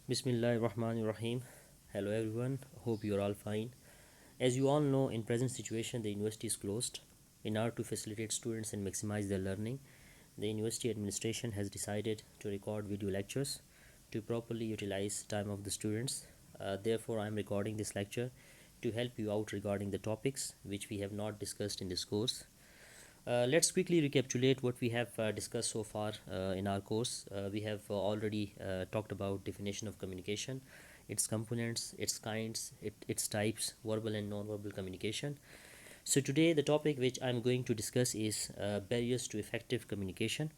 Bismillahirrahmanirrahim. Hello everyone. Hope you are all fine. As you all know, in present situation the university is closed. In order to facilitate students and maximize their learning, the university administration has decided to record video lectures to properly utilize time of the students. Therefore, I am recording this lecture to help you out regarding the topics which we have not discussed in this course. Let's quickly recapitulate what we have discussed so far in our course. We have already talked about definition of communication, its components, its kinds, its types, verbal and non-verbal communication. So today the topic which I'm going to discuss is barriers to effective communication.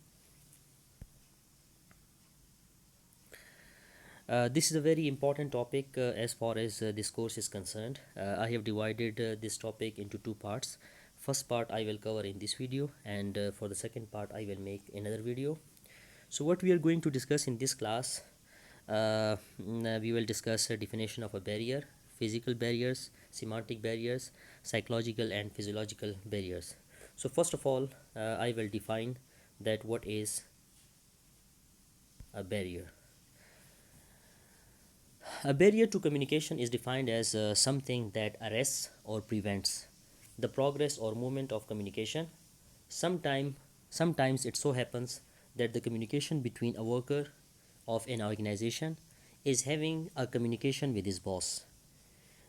This is a very important topic as far as this course is concerned. I have divided this topic into two parts. First part I will cover in this video, and for the second part I will make another video. So what we are going to discuss in this class, we will discuss a definition of a barrier, physical barriers, semantic barriers, psychological and physiological barriers. So first of all, I will define that what is a barrier. A barrier to communication is defined as something that arrests or prevents the progress or movement of communication. Sometimes it so happens that the communication between a worker of an organization is having a communication with his boss.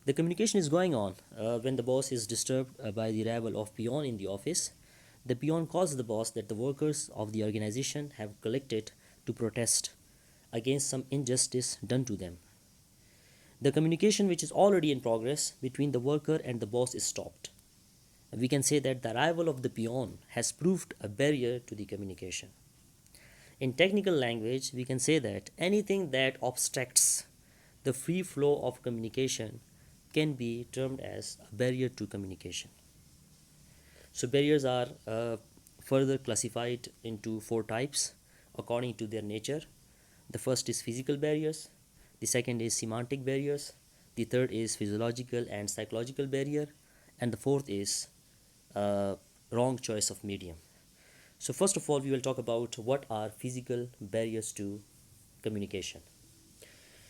The communication is going on when the boss is disturbed by the arrival of peon in the office. The peon calls the boss that the workers of the organization have collected to protest against some injustice done to them. The communication which is already in progress between the worker and the boss is stopped. We can say that the arrival of the peon has proved a barrier to the communication. In technical language, we can say that anything that obstructs the free flow of communication can be termed as a barrier to communication. So barriers are further classified into four types according to their nature. The first is physical barriers, the second is semantic barriers, the third is physiological and psychological barrier, and the fourth is wrong choice of medium. So first of all, we will talk about what are physical barriers to communication.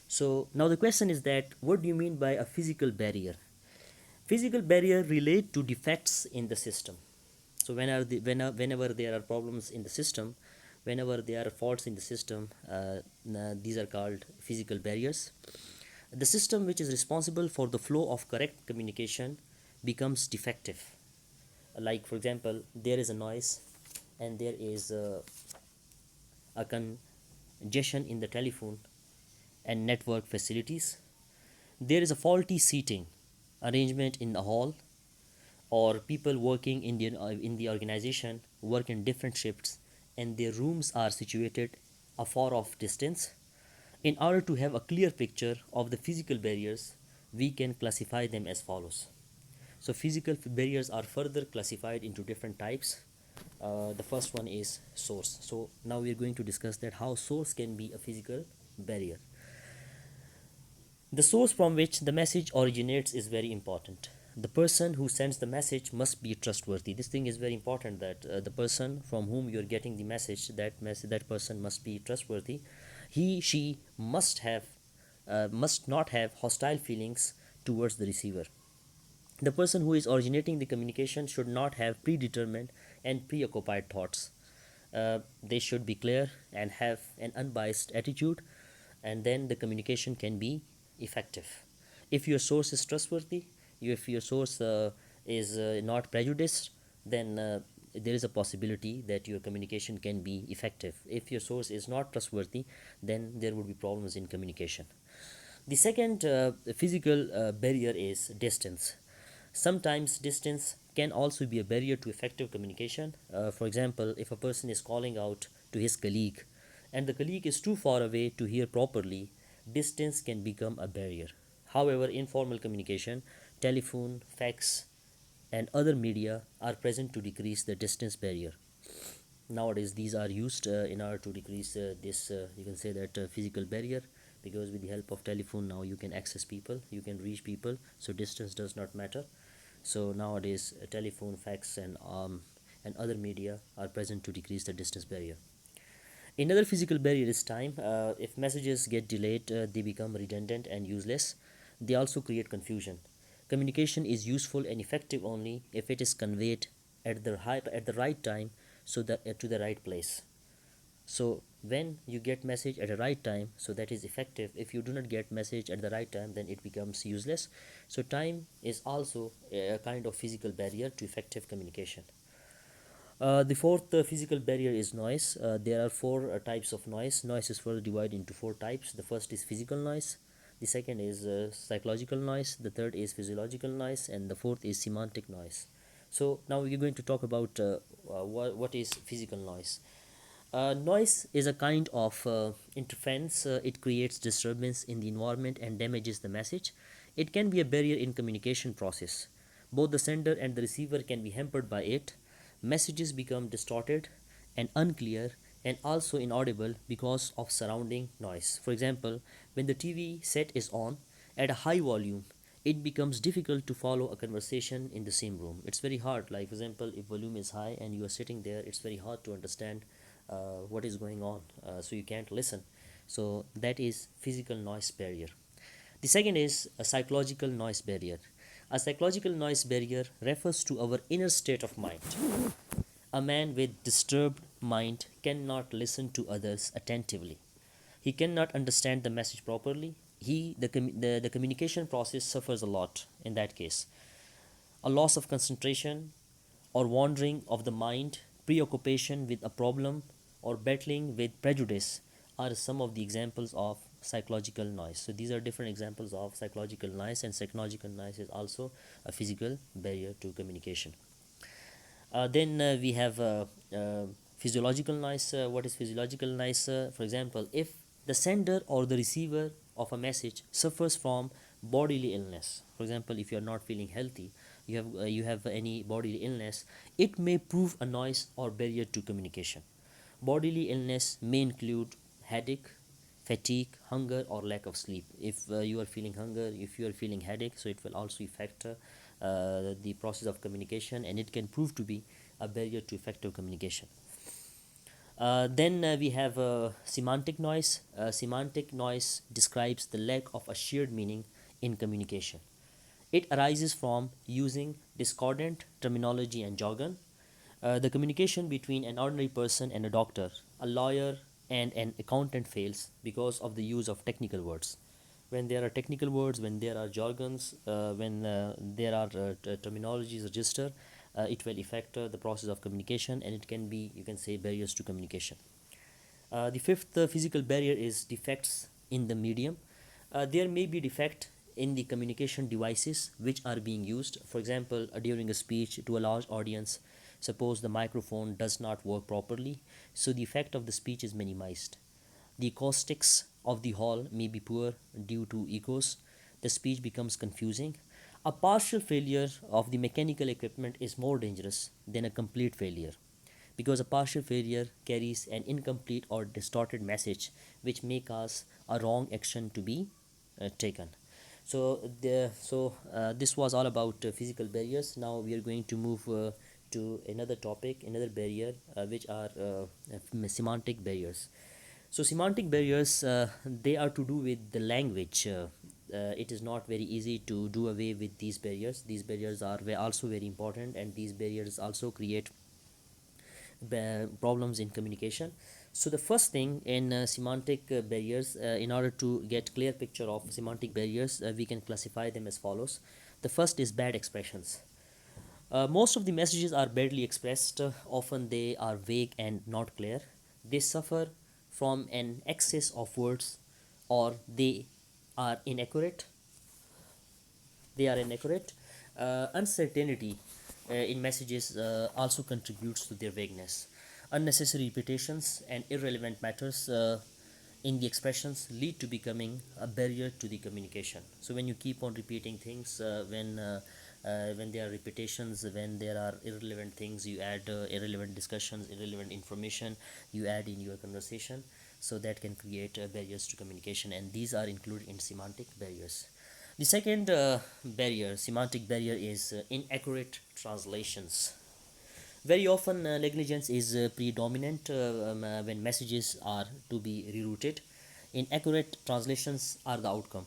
So now the question is that what do you mean by a physical barrier? Physical barrier relate to defects in the system. So whenever there are problems in the system, whenever there are faults in the system, these are called physical barriers. The system which is responsible for the flow of correct communication becomes defective. Like for example, there is a noise and there is a congestion in the telephone and network facilities. There is a faulty seating arrangement in the hall, or people working in the organization work in different shifts and their rooms are situated a far off distance. In order to have a clear picture of the physical barriers, we can classify them as follows. So physical barriers are further classified into different types. The first one is source. So now we are going to discuss that how source can be a physical barrier. The source from which the message originates is very important. The person who sends the message must be trustworthy. This thing is very important, that the person from whom you are getting the message, that person must be trustworthy. She must not have hostile feelings towards the receiver. The person who is originating the communication should not have predetermined and preoccupied thoughts. They should be clear and have an unbiased attitude, and then the communication can be effective. If your source is trustworthy, if your source is not prejudiced, then there is a possibility that your communication can be effective. If your source is not trustworthy, then there would be problems in communication. The second physical barrier is distance. Sometimes distance can also be a barrier to effective communication. For example, if a person is calling out to his colleague and the colleague is too far away to hear properly, distance can become a barrier. However, informal communication, telephone, fax, and other media are present to decrease the distance barrier. Nowadays, these are used in order to decrease this, you can say that physical barrier, because with the help of telephone now you can access people, you can reach people, so distance does not matter. So nowadays, telephone, fax, and other media are present to decrease the distance barrier. Another physical barrier is time. If messages get delayed, they become redundant and useless. They also create confusion. Communication is useful and effective only if it is conveyed at the right time, so that to the right place. So when you get message at the right time, so that is effective. If you do not get message at the right time, then it becomes useless. So time is also a kind of physical barrier to effective communication. The fourth physical barrier is noise. There are four types of noise. Noise is further divided into four types. The first is physical noise. The second is psychological noise. The third is physiological noise, and the fourth is semantic noise. So now we're going to talk about what is physical noise. Noise is a kind of interference. It creates disturbance in the environment and damages the message. It can be a barrier in communication process. Both the sender and the receiver can be hampered by it. Messages become distorted and unclear and also inaudible because of surrounding noise. For example, when the TV set is on at a high volume, it becomes difficult to follow a conversation in the same room. It's very hard. Like, for example, if volume is high and you are sitting there, it's very hard to understand what is going on, so you can't listen. So that is physical noise barrier. The second is a psychological noise barrier. A psychological noise barrier refers to our inner state of mind. A man with disturbed mind cannot listen to others attentively. He cannot understand the message properly. The communication process suffers a lot in that case. A loss of concentration or wandering of the mind, preoccupation with a problem, or battling with prejudice are some of the examples of psychological noise. So these are different examples of psychological noise, and psychological noise is also a physical barrier to communication. Then we have physiological noise. What is physiological noise? For example, if the sender or the receiver of a message suffers from bodily illness, for example, if you are not feeling healthy, you have any bodily illness, it may prove a noise or barrier to communication. Bodily illness may include headache, fatigue, hunger, or lack of sleep. If you are feeling hunger, if you are feeling headache, so it will also affect the process of communication, and it can prove to be a barrier to effective communication. Then we have semantic noise. Semantic noise describes the lack of a shared meaning in communication. It arises from using discordant terminology and jargon. The communication between an ordinary person and a doctor, a lawyer, and an accountant fails because of the use of technical words. When there are technical words, when there are jargons, when there are terminologies registered, it will affect the process of communication, and it can be, you can say, barriers to communication. The fifth physical barrier is defects in the medium. There may be defect in the communication devices which are being used. For example, during a speech to a large audience, suppose the microphone does not work properly, so the effect of the speech is minimized. The acoustics of the hall may be poor due to echoes. The speech becomes confusing. A partial failure of the mechanical equipment is more dangerous than a complete failure, because a partial failure carries an incomplete or distorted message which may cause a wrong action to be taken. This was all about physical barriers. Now we are going to move to another topic, another barrier, which are semantic barriers. So semantic barriers, they are to do with the language. It is not very easy to do away with these barriers. These barriers are also very important, and these barriers also create problems in communication. So the first thing in semantic barriers, in order to get clear picture of semantic barriers, we can classify them as follows. The first is bad expressions. Most of the messages are badly expressed. Often they are vague and not clear. They suffer from an excess of words, or are inaccurate. They are inaccurate. Uncertainty in messages also contributes to their vagueness. Unnecessary repetitions and irrelevant matters in the expressions lead to becoming a barrier to the communication. So when you keep on repeating things, when there are repetitions, when there are irrelevant things, you add irrelevant discussions, irrelevant information, you add in your conversation, so that can create barriers to communication, and these are included in semantic barriers. The second semantic barrier, is inaccurate translations. Very often, negligence is predominant when messages are to be rerouted. Inaccurate translations are the outcome.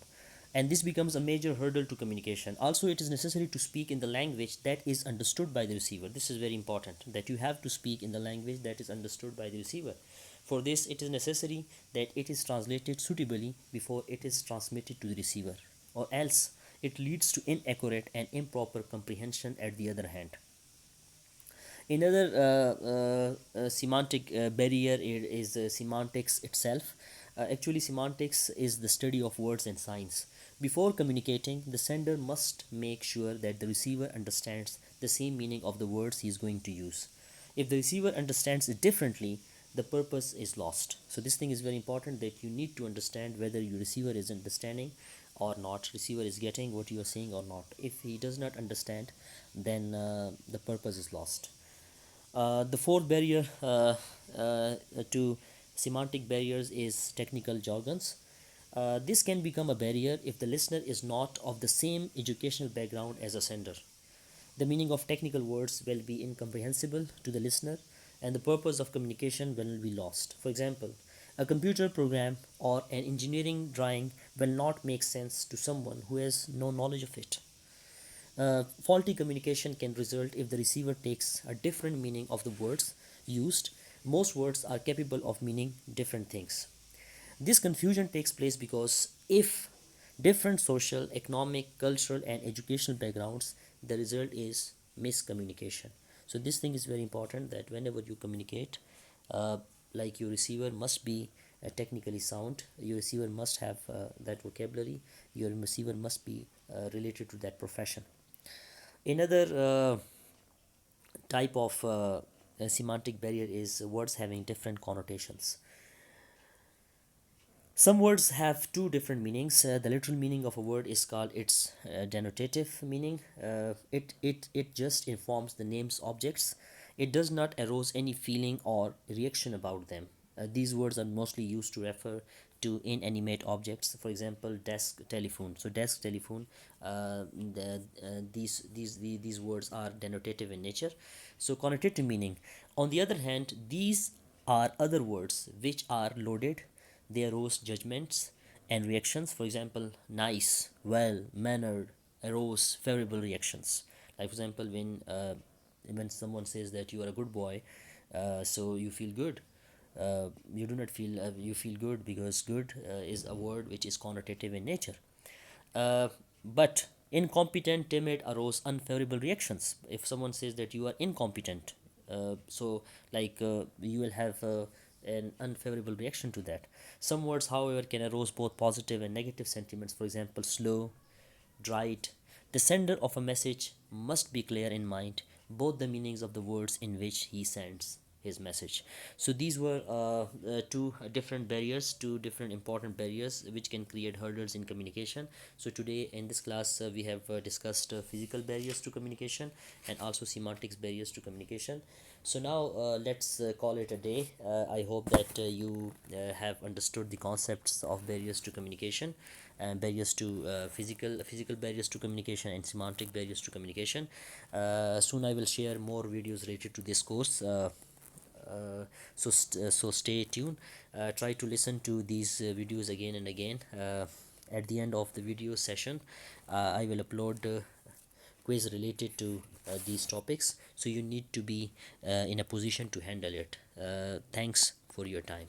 And this becomes a major hurdle to communication. Also, it is necessary to speak in the language that is understood by the receiver. This is very important, that you have to speak in the language that is understood by the receiver. For this, it is necessary that it is translated suitably before it is transmitted to the receiver, or else it leads to inaccurate and improper comprehension at the other hand. Another semantic barrier is semantics itself. Actually, semantics is the study of words and signs. Before communicating, the sender must make sure that the receiver understands the same meaning of the words he is going to use. If the receiver understands it differently, the purpose is lost. So this thing is very important, that you need to understand whether your receiver is understanding or not, receiver is getting what you are saying or not. If he does not understand, then the purpose is lost. The fourth barrier to semantic barriers is technical jargons. This can become a barrier if the listener is not of the same educational background as a sender. The meaning of technical words will be incomprehensible to the listener, and the purpose of communication will be lost. For example, a computer program or an engineering drawing will not make sense to someone who has no knowledge of it. Faulty communication can result if the receiver takes a different meaning of the words used. Most words are capable of meaning different things. This confusion takes place because if different social, economic, cultural, and educational backgrounds, the result is miscommunication. So this thing is very important, that whenever you communicate, uh, like your receiver must be technically sound, your receiver must have that vocabulary, your receiver must be related to that profession. Another type of semantic barrier is words having different connotations. Some words have two different meanings. The literal meaning of a word is called its denotative meaning. It just informs the names objects. It does not arouse any feeling or reaction about them. These words are mostly used to refer to inanimate objects. For example, desk, telephone. So desk, telephone. These words are denotative in nature. So connotative meaning. On the other hand, these are other words which are loaded. They arouse judgments and reactions. For example, nice, well, mannered, arouse favorable reactions. Like for example, when someone says that you are a good boy, so you feel good. You do not feel you feel good, because good is a word which is connotative in nature. But incompetent, timid arouse unfavorable reactions. If someone says that you are incompetent, so like you will have an unfavorable reaction to that. Some words, however, can arouse both positive and negative sentiments. For example, slow, dried. The sender of a message must be clear in mind both the meanings of the words in which he sends his message. So these were two different barriers, two different important barriers which can create hurdles in communication. So today in this class we have discussed physical barriers to communication and also semantics barriers to communication. So now let's call it a day. I hope that you have understood the concepts of barriers to communication, and barriers to physical barriers to communication and semantic barriers to communication. Soon I will share more videos related to this course. So stay tuned. Try to listen to these videos again and again. At the end of the video session, I will upload quiz related to these topics, so you need to be in a position to handle it. Thanks for your time.